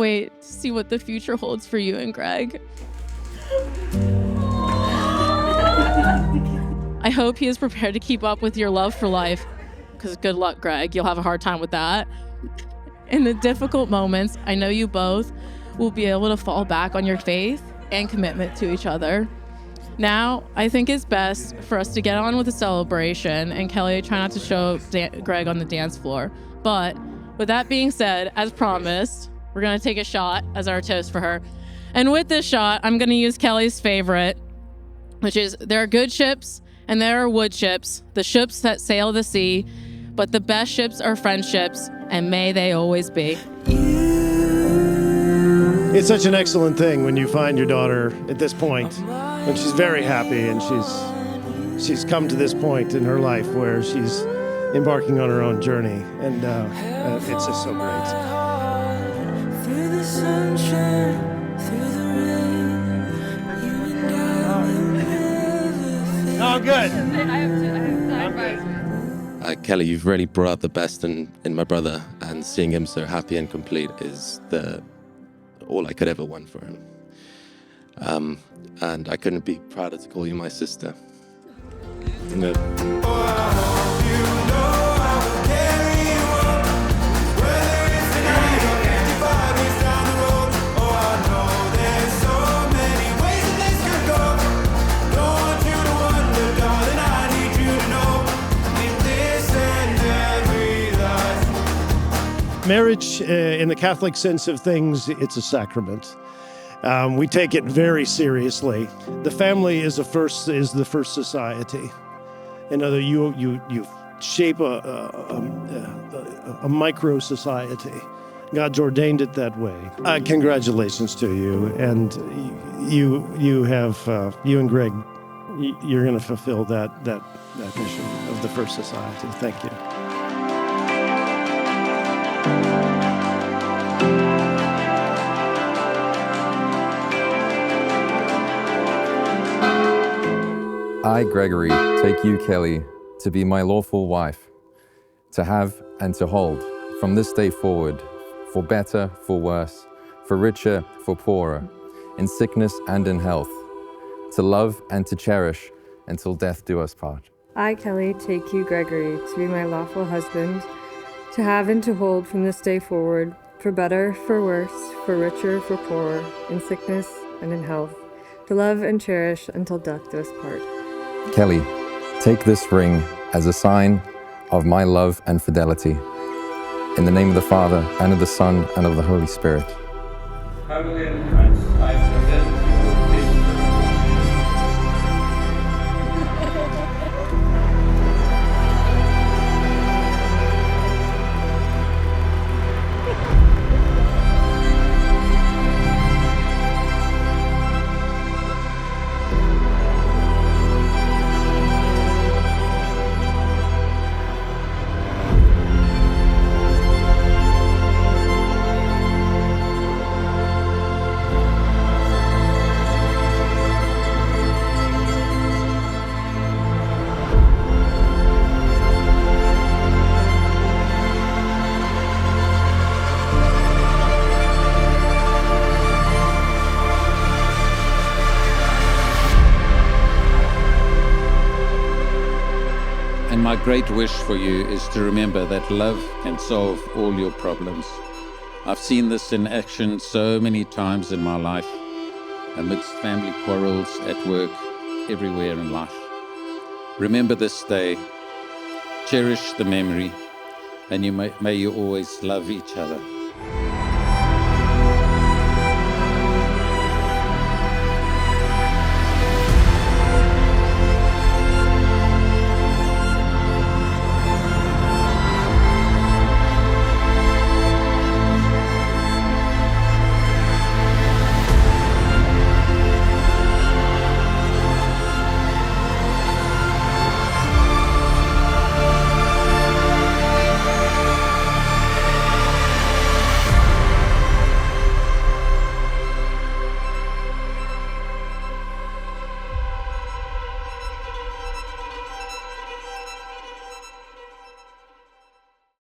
wait to see what the future holds for you and Greg. I hope he is prepared to keep up with your love for life, because good luck, Greg. You'll have a hard time with that. In the difficult moments, I know you both will be able to fall back on your faith and commitment to each other. Now, I think it's best for us to get on with the celebration, and Kelly, try not to show Greg on the dance floor. But with that being said, as promised, we're gonna take a shot as our toast for her. And with this shot, I'm gonna use Kelly's favorite, which is there are good ships and there are wood ships, the ships that sail the sea, but the best ships are friendships, and may they always be. It's such an excellent thing when you find your daughter at this point, and she's very happy, and she's come to this point in her life where she's embarking on her own journey, and it's just so great. Through the sunshine, through the rain, you and I will never fade. Oh, good. Kelly, you've really brought out the best in my brother, and seeing him so happy and complete is all I could ever want for him. And I couldn't be prouder to call you my sister. No. Marriage, in the Catholic sense of things, it's a sacrament. We take it very seriously. The family is the first society. In other, you shape a micro society. God's ordained it that way. Congratulations to you, and you and Greg, you're going to fulfill that mission of the first society. Thank you. I, Gregory, take you, Kelly, to be my lawful wife, to have and to hold, from this day forward, for better, for worse, for richer, for poorer, in sickness and in health, to love and to cherish until death do us part. I, Kelly, take you, Gregory, to be my lawful husband, to have and to hold from this day forward, for better, for worse, for richer, for poorer, in sickness and in health, to love and cherish until death do us part. Kelly, take this ring as a sign of my love and fidelity. In the name of the Father, and of the Son, and of the Holy Spirit. And my great wish for you is to remember that love can solve all your problems. I've seen this in action so many times in my life, amidst family quarrels, at work, everywhere in life. Remember this day, cherish the memory, and may you always love each other.